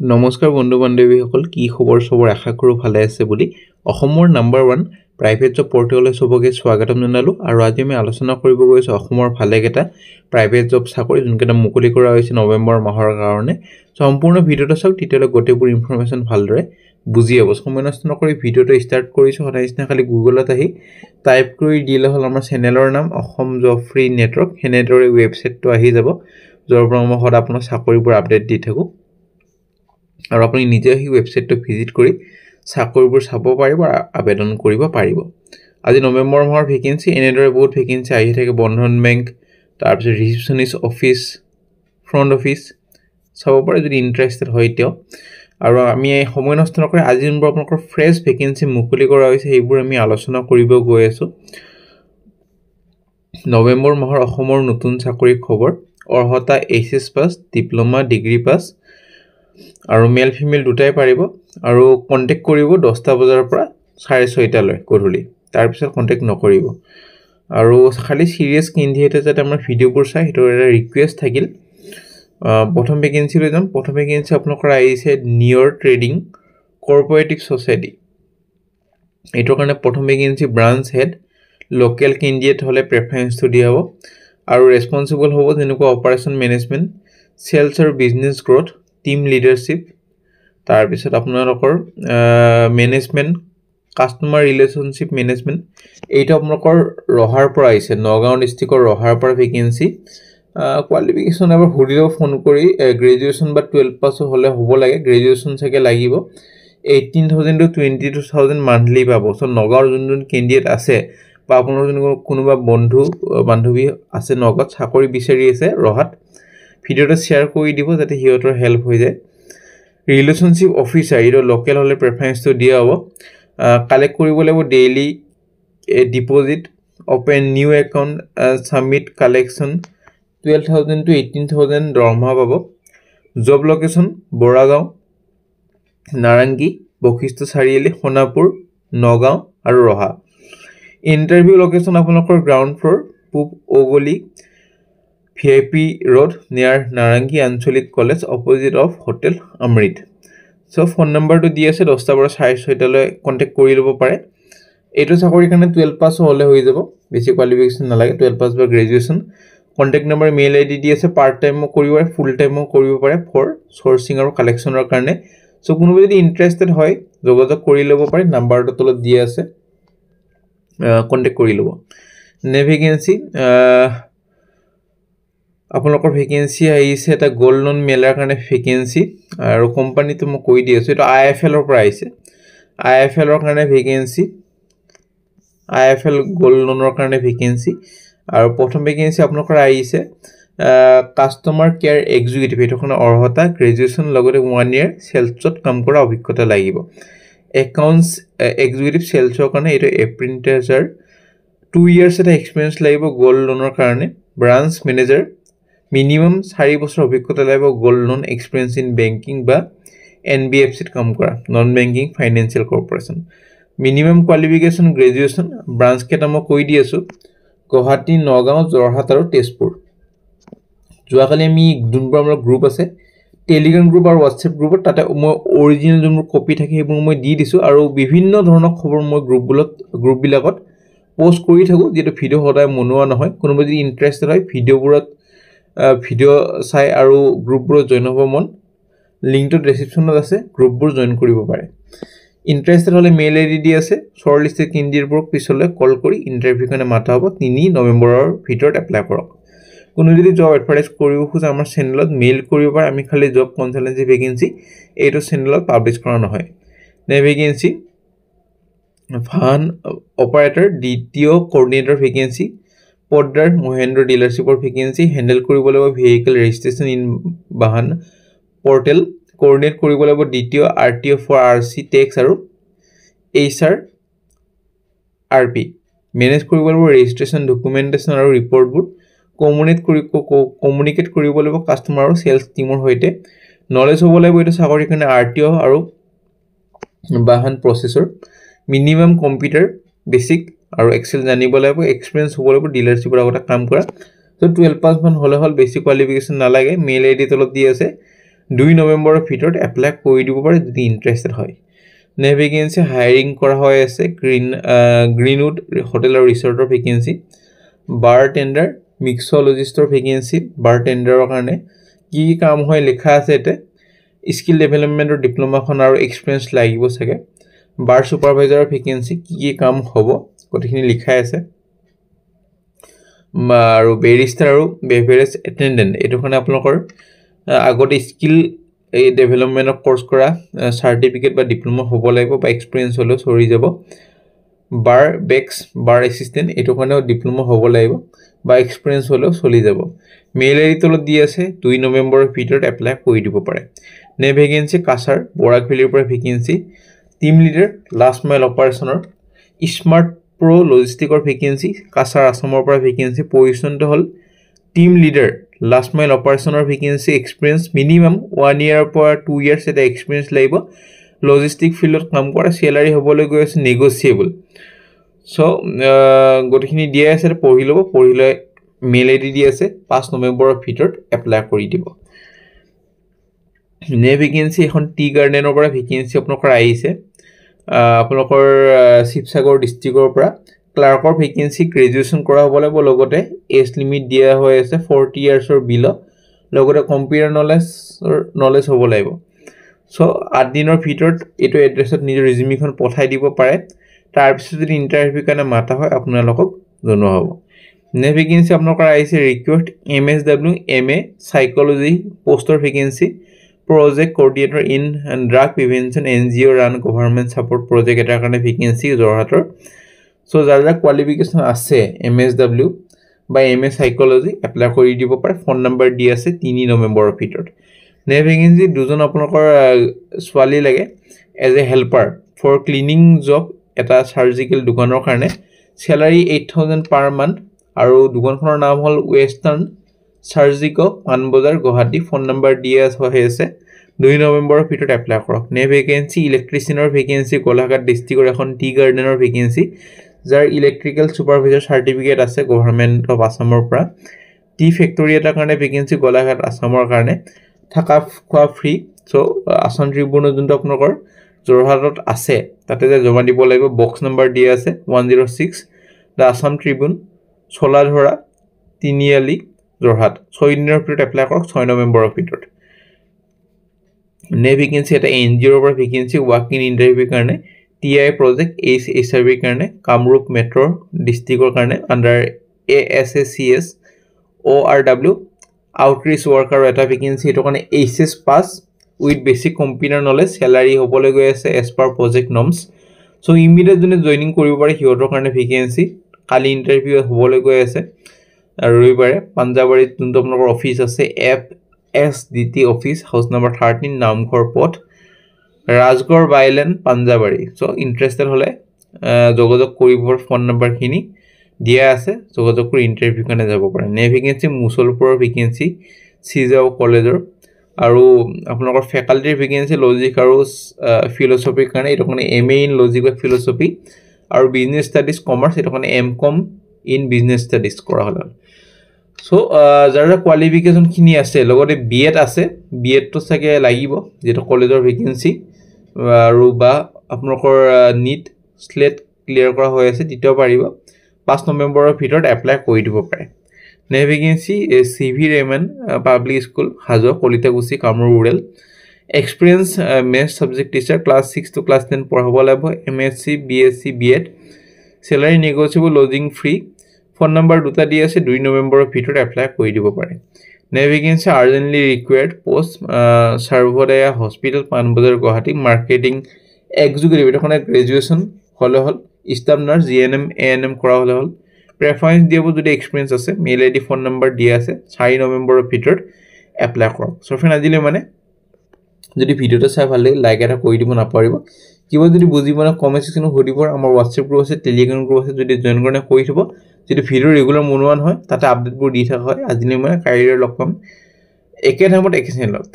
নমস্কাৰ বন্ধু বান্ধৱীসকল কি খবৰ সবৰ আশা কৰো ভালে আছে বুলি অসমৰ নাম্বাৰ 1 প্ৰাইভেট জব পৰ্টেললৈ সবকে স্বাগতম জনালো আৰু আজি আমি আলোচনা কৰিব গৈছো অসমৰ ভালেকেটা প্ৰাইভেট জব চাকৰি যোনকেটা মুকলি কৰা হৈছে নৱেম্বৰ মাহৰ কাৰণে সম্পূৰ্ণ ভিডিওটো চাওক তেতিয়ালৈ গোটেইবোৰ ইনফৰমেশন ভালদৰে বুজি হ'ব সময় নষ্ট নকৰি ভিডিওটো ষ্টাৰ্ট কৰিছো সদায়সনা খালি গুগলত আহি টাইপ কৰি দিলে হল আমাৰ চেনেলৰ নাম অসম জব ফ্ৰী নেটৱৰ্ক হেনেদৰে ৱেবছাইটটো আহি যাব যৰ পৰা মই সদায় আপোনাক চাকৰিবোৰ আপডেট দি থাকো আৰু আপুনি নিজে এই ৱেবছাইটটো ভিজিট কৰি চাকৰিবোৰ চাব পাৰিব আৰু আবেদন কৰিব পাৰিব আজি নৱেম্বৰ মাহৰ ভেকেন্সি এনেদৰে বহুত ভেকেন্সি আহি থাকে বন্ধন বেংক তাৰ পিছত ৰিসেপশনিষ্ট অফিস ফ্ৰন্ট অফিস চাব পাৰে যদি ইন্টাৰেষ্টেড হয় তেও আৰু আমি এই সময় নষ্ট নকৰি আজি যোনবোৰ আপোনালোকৰ ফ্ৰেছ ভেকেন্সি মুকলি কৰা হৈছে সেইবোৰ আমি আলোচনা কৰিব গৈ আছো নৱেম্বৰ মাহৰ অসমৰ নতুন চাকৰি খবৰ অৰ্হতা HS pass diploma degree pass আৰু মেল ফিমেল দুটাই পাৰিব আৰু কন্টাক্ট কৰিব 10টা বজাৰ পৰা 6:30 লৈ গধূলি তাৰ পিছত কন্টাক্ট নকৰিব আৰু খালি সিৰিয়াস কেণ্ডিডেট যাতে আমাৰ ভিডিওবোৰ চাই হেটো এটা ৰিকুৱেষ্ট থাকিল প্ৰথম ভেকেন্সি লৈ যাম প্ৰথম ভেকেন্সি আপোনালোকৰ আহিছে নিয়ৰ ট্ৰেডিং কৰ্পোৰেটিভ সোসাইটি এটোৰ কাৰণে প্ৰথম vacancy branch head local candidate হলে প্ৰেফাৰেন্সটো দিয়া হ'ব আৰু ৰেসপন্সিবল হ'ব যেনেকুৱা অপাৰেশন মেনেজমেন্ট সেলস আৰু বিজনেস গ্ৰোথ টিম লিডাৰশিপ তাৰ পিছত আপোনালোকৰ মেনেজমেন্ট কাস্টমাৰ ৰিলেশনশিপ মেনেজমেন্ট এইটো আপোনালোকৰ ৰহাৰ পৰা আহিছে নগাঁও ডিস্ট্ৰিক্টৰ ৰহাৰ পৰা ভেকেন্সি কোৱালিফিকেশন এবাৰ হুৰিও ফোন কৰি গ্ৰেজুৱেচন বা 12 পাস হলে হ'ব লাগে গ্ৰেজুৱেচন চাগে লাগিব 18000 to 22000 মান্থলি পাব সো নগাঁওৰ যোন কেণ্ডিডেট আছে বা আপোনাৰ কোনোবা বন্ধু বান্ধৱী আছে নগাঁৱত চাকৰি বিচাৰি আছে ৰহাত ভিডিওটো শেয়াৰ কৰি দিব যাতে হিয়তৰ হেল্প হৈ যায় ৰিলেশনশিপ অফিচাৰ ইৰ লোকেল হলে প্ৰেফাৰেন্সটো দিয়া হ'ব কালেক্ট কৰিব লাগিব daily deposit open new account submit collection 12000 to 18000 দৰমহা পাব জব লোকেশন বৰাগাঁও নাৰাংগী বখিষ্ট চাৰিআলি সোণাপুৰ নগাঁও আৰু ৰহা ইন্টাৰভিউ লোকেশন আপোনালোকৰ গ্ৰাউণ্ড ফ্লোৰ পূব ওগলি VIP Road near Narangi Ancholik College opposite of Hotel Amrit. So phone number to di ase 10 ta পৰা 6:30 লৈ contact কৰি লব পাৰে এটো চাকৰি কাৰণে 12 পাস হলে হৈ যাব বেছি কোৱালিফিকেশন না লাগে 12 পাস বা graduation contact number mail ID দি আছে পাৰ্ট টাইম কৰিব পাৰে ফুল টাইম কৰিব পাৰে ফৰ সোৰ্সিং আৰু কালেকশনৰ কাৰণে সো কোনো যদি ইন্টাৰেষ্টেড হয় যোগাযোগ কৰি লব পাৰে নাম্বাৰটো তলত দি আছে কন্টাক্ট কৰি লব নে ভেকেন্সি আপোনালোকৰ ভেকেন্সি আহিছে এটা গোল্ড লোন মেলাৰ কাৰণে ভেকেন্সি আৰু কোম্পানীটো মই কৈ দি আছো এটা IFL ৰ পৰা আহিছে IFL ৰ কাৰণে ভেকেন্সি IFL গোল্ড লোনৰ কাৰণে ভেকেন্সি আৰু প্ৰথম ভেকেন্সি আপোনালোকৰ আহিছে কাস্টমাৰ কেয়াৰ এক্সিকিউটিভ এটোখন অৰ্হতা গ্ৰেজুৱেচন লগতে 1 ইয়াৰ সেলছত কাম কৰা অভিজ্ঞতা লাগিব একাউন্টস এক্সিকিউটিভ সেলছৰ কাৰণে এটো এপ্ৰেন্টিছাৰ 2 ইয়াৰ্স এটা এক্সপেৰিয়েন্স লাগিব গোল্ড লোনৰ কাৰণে ব্ৰাঞ্চ মেনেজাৰ মিনিমাম 4 বছৰ অভিজ্ঞতা লাগিব gold loan experience in banking বা NBFC ত কাম কৰা non banking financial corporation minimum qualification graduation branch কেটা মই কৈ দি আছো গুৱাহাটী নগাঁও জৰহাট আৰু তেজপুৰ যোৱাকালি আমি দুনবোৰ আমাৰ গ্ৰুপ আছে টেলিগ্ৰাম গ্ৰুপ আৰু WhatsApp গ্ৰুপত তাতে মই অৰিজিনাল যোনবোৰ কপি থাকে সেইবোৰ মই দি দিছো আৰু বিভিন্ন ধৰণৰ খবৰ মই গ্ৰুপ বিলাকত পোষ্ট কৰি থাকো যেটো ভিডিও হদায় মনোৱা নহয় কোনোবা যদি ইন্টাৰেষ্টেড হয় ভিডিওবোৰত ভিডিও চাই আৰু গ্ৰুপবোৰ জয়েন হ'ব মন লিংকটো ডেসক্ৰিপচনত আছে গ্ৰুপবোৰ জয়েন কৰিব পাৰে ইন্টাৰেষ্টেড হলে মেইল আইডি দি আছে শৰ্টলিষ্টেড কেণ্ডিডেটবোৰ পিছলৈ কল কৰি ইন্টাৰভিউ কাৰণে মাতা হ'ব 3 নৱেম্বৰৰ ভিতৰত এপ্লাই কৰক কোনো যদি জব এডভাৰটাইজ কৰিব খোজে আমাৰ চেনেলত মেইল কৰিব পাৰে আমি খালি জব কনসালটেন্সি ভেকেন্সি এইটো চেনেলত পাবলিশ কৰা নহয় নে ভেকেন্সি ফান অপাৰেটৰ দ্বিতীয় কোঅৰ্ডিনেটৰ ভেকেন্সি পৰ্ডাৰ মহেন্দ্ৰ ডিলাৰশিপৰ ভেকেন্সি হেন্ডেল কৰিব লাগিব ভেহিকল ৰেজিষ্ট্ৰেচন ইন বাহন পোৰ্টেল কোঅৰ্ডিনেট কৰিব লাগিব দ্বিতীয় RTO ফৰ RC টেক্স আৰু HR RP মেনেজ কৰিব লাগিব ৰেজিষ্ট্ৰেচন ডকুমেন্টেশন আৰু ৰিপৰ্টবোৰ কমিউনিকেট কৰিব লাগিব কাস্টমাৰ আৰু সেলস টিমৰ হৈতে নলেজ হ'ব লাগিব এটা চাকৰি কাৰণে RTO আৰু বাহন প্ৰসেসৰ মিনিমাম কম্পিউটাৰ বেসিক আৰু এক্সেল জানিব লাগিব এক্সপেৰিয়েন্স হ'ব লাগিব ডিলাৰশিপৰ আগতে কাম কৰা সো 12 পাস মান হলে হল বেসিক কোৱালিফিকেশন না লাগে মেইল আইডি তলত দি আছে 2 নৱেম্বৰৰ ভিতৰত এপ্লাই কৰি দিব পাৰে যদি ইন্টাৰেস্টেড হয় নে ভেকেন্সি হায়াৰিং কৰা হৈ আছে গ্ৰীনউড হোটেল আৰু ৰিসৰ্টৰ ভেকেন্সি বাৰ টেন্ডাৰ মিক্সোলজিষ্টৰ ভেকেন্সি বাৰ টেন্ডাৰৰ কাৰণে কি কাম হয় লেখা আছে এতে স্কিল ডেভেলপমেন্টৰ ডিপ্লোমাখন আৰু এক্সপেৰিয়েন্স লাগিব থাকে বাৰ সুপাৰভাইজাৰৰ ভেকেন্সি কি কাম হ'ব কতখিনি লিখা আছে আৰু বেৰিষ্টাৰ আৰু বেভাৰেজ এটেন্ডেন্ট এটোখানে আপোনালোকৰ আগতে স্কিল এই ডেভেলপমেন্টৰ কোৰ্স কৰা সাৰ্টিফিকেট বা ডিপ্লোমা হ'ব লাগিব বা এক্সপেৰিয়েন্স হলো সৰি যাব বাৰ বেক্স বাৰ এসিস্ট্যান্ট এটোখানেও ডিপ্লোমা হ'ব লাগিব বা এক্সপেৰিয়েন্স হলো চলি যাব মেইল আইডি তলত দি আছে 2 নৱেম্বৰৰ ভিতৰত এপ্লাই কৰি দিব পাৰে নে ভেকেন্সি কাছাৰ বৰাকভেলিৰ পৰা vacancy team leader last mile অপাৰেশনৰ স্মাৰ্ট প্ৰো লজিষ্টিকৰ ভেকেন্সি কাছাৰ আসামৰ পৰা ভেকেন্সি পজিশনটো হল টিম লিডাৰ লাষ্ট মাইল অপাৰেশনৰ ভেকেন্সি এক্সপেৰিয়েন্স মিনিমাম 1 ইয়াৰ পৰা 2 ইয়াৰ্স এটা এক্সপেৰিয়েন্স লাগিব লজিষ্টিক ফিল্ডত কাম কৰা স্যালাৰি হ'বলৈ গৈ আছে নেগোশিয়েবল সো গটখিনি দিয়া আছে পঢ়িলে মেইল আইডি দি আছে 5 নৱেম্বৰৰ ভিতৰত এপ্লাই কৰি দিব নে ভেকেন্সি এখন টি গাৰ্ডেনৰ পৰা ভেকেন্সি আপোনালোকৰ আহিছে আপোনালোকৰ শিৱসাগৰ ডিস্ট্ৰিক্টৰ পৰা ক্লাৰ্কৰ ভেকেন্সি গ্ৰেজুৱেচন কৰা হ'ব লাগিব লগতে এজ লিমিট দিয়া হৈ আছে 40 ইয়াৰ্সৰ বিলো লগতে কম্পিউটাৰ নলেজ হ'ব লাগিব সো 8 দিনৰ ভিতৰত এটো এড্ৰেছত নিজৰ ৰিজিউমিখন পঠাই দিব পাৰে তাৰ পিছত যদি ইন্টাৰভিউ কাৰণে মাতা হয় আপোনালোকক জনোৱা হ'ব নে ভেকেন্সি আপোনালোকৰ আহিছে ৰিকুৱেষ্ট MSW MA সাইকোলজি পোষ্টৰ vacancy project coordinator in drug prevention NGO run government support project এটাৰ কাৰণে ভেকেন্সি জৰহাটৰ সো যাৰ কোৱালিফিকেশন আছে MSW বা MA সাইকোলজি এপ্লাই কৰি দিব পাৰে ফোন নম্বৰ দি আছে 3 নৱেম্বৰৰ ভিতৰত নে ভেকেন্সি দুজন আপোনালোকৰ ছোৱালী লাগে as a helper for cleaning job এটা সাৰ্জিক্যাল দোকানৰ কাৰণে স্যালাৰি 8000 পাৰ মান্থ আৰু দোকানখনৰ নাম হল ওয়েস্টাৰ্ণ সাৰ্জিকো পানবজাৰ গুৱাহাটী ফোন নম্বৰ দি আছে 2 নৱেম্বৰৰ ভিতৰত এপ্লাই কৰক নে ভেকেন্সি ইলেক্ট্ৰিচিয়ানৰ ভেকেন্সি গোলাঘাট ডিস্ট্ৰিক্টৰ এখন টি গাৰ্ডেনৰ ভেকেন্সি যাৰ ইলেক্ট্ৰিক্যাল সুপাৰভাইজাৰ সাৰ্টিফিকেট আছে গভৰ্ণমেন্ট অফ আসামৰ পৰা টি ফেক্টৰী এটা কাৰণে ভেকেন্সি গোলাঘাট আসামৰ কাৰণে থাকা খোৱা ফ্ৰী সো আসাম ট্ৰিবিউনৰ যোনটো আপোনালোকৰ জৰহাটত আছে তাতে যে জমা দিব লাগিব বক্স নম্বৰ দি আছে 106 দা আসাম ট্ৰিবিউন চলাধৰা তিনিআলি জৰহাট 6 দিনৰ ভিতৰত এপ্লাই কৰক 6 নৱেম্বৰৰ ভিতৰত নে ভেকেন্সি এটা এনজিওৰ পৰা ভেকেন্সি ওয়াক ইন ইন্টাৰভিউ কাৰণে টিআই প্ৰজেক্ট এছআৰবি কাৰণে কামৰূপ মেট্ৰ ডিস্ট্ৰিক্টৰ কাৰণে under ASACS ORW outreach worker এটা ভেকেন্সি এটো কাৰণে HS pass with basic computer knowledge salary হ'বলৈ গৈ আছে as per project norms so immediate জনে জয়নিং কৰিব পাৰে হিয়ৰৰ কাৰণে ভেকেন্সি কালি ইন্টাৰভিউ হ'বলৈ গৈ আছে আৰু ৰবিবাৰে পাঞ্জাবাৰীত যোনটো আপোনালোকৰ অফিস আছে FSDT অফিস হাউস নম্বৰ 13 নামঘৰ পথ ৰাজগড় বাইলেন পাঞ্জাবাৰী সো ইন্টাৰেস্টেড হলে যোগাযোগ কৰিব ফোন নম্বৰ খিনি দিয়া আছে যোগাযোগ কৰি ইন্টাৰভিউ কাৰণে যাব পাৰে নে ভেকেন্সি মুছলপুৰৰ ভেকেন্সি সিজাও কলেজৰ আৰু আপোনালোকৰ ফেকাল্টিৰ ভেকেন্সি লজিক আৰু ফিলসফিৰ কাৰণে এটো কাৰণে MA ইন লজিক বা ফিলসফি আৰু বিজনেস ষ্টাডিজ কমাৰ্চ এটো কাৰণে MCom ইন বিজনেস ষ্টাডিজ কৰা হল সো যাৰ কোৱালিফিকেশন খিনি আছে লগতে বিএড আছে বিএড তো সাকে লাগিব যেটো কলেজৰ ভেকেন্সি আৰু বা আপোনালোকৰ নিট স্লেট ক্লিয়াৰ কৰা হৈ আছে তিতেও পাৰিব 5 নৱেম্বৰৰ ভিতৰত এপ্লাই কৰি দিব পাৰে নে vacancy CV Raman public school Hajo Kalitaguchi কামৰুৰ rural experience maths subject teacher class 6 to class 10 পঢ়াব লাগিব MSc BSc BEd salary negotiable lodging free phone number দুটা দি আছে 2 নৱেম্বৰৰ ভিতৰত এপ্লাই কৰি দিব পাৰে নে vacancy urgently required post Sarvodaya hospital Panbazar Guwahati marketing executive এটাখনে গ্ৰেজুৱেচন হল স্টাফ নাৰ্স GNM ANM কৰা হল প্ৰেফাৰেন্স দিব যদি এক্সপেৰিয়েন্স আছে মেইল আইডি ফোন নম্বৰ দিয়া আছে 4 নৱেম্বৰৰ ভিতৰত এপ্লাই কৰক সো ফ্ৰেন্ড আজিলে মানে যদি ভিডিওটো চাই ভাল লাগে লাইক এটা কৰি দিব নাপাৰিব কিবা যদি বুজি পোৱা কমেন্ট সেকশনত সুধিব আমাৰ WhatsApp গ্ৰুপ আছে টেলিগ্ৰাম গ্ৰুপ আছে যদি জয়েন কৰনে কৰি থব যদি ভিডিও ৰেগুলাৰ মনোৱান হয় তাতে আপডেটবোৰ দি থকা হয় আজিলে মানে কাইলৈ লগ পাম একে টাইমত একে চেনেলত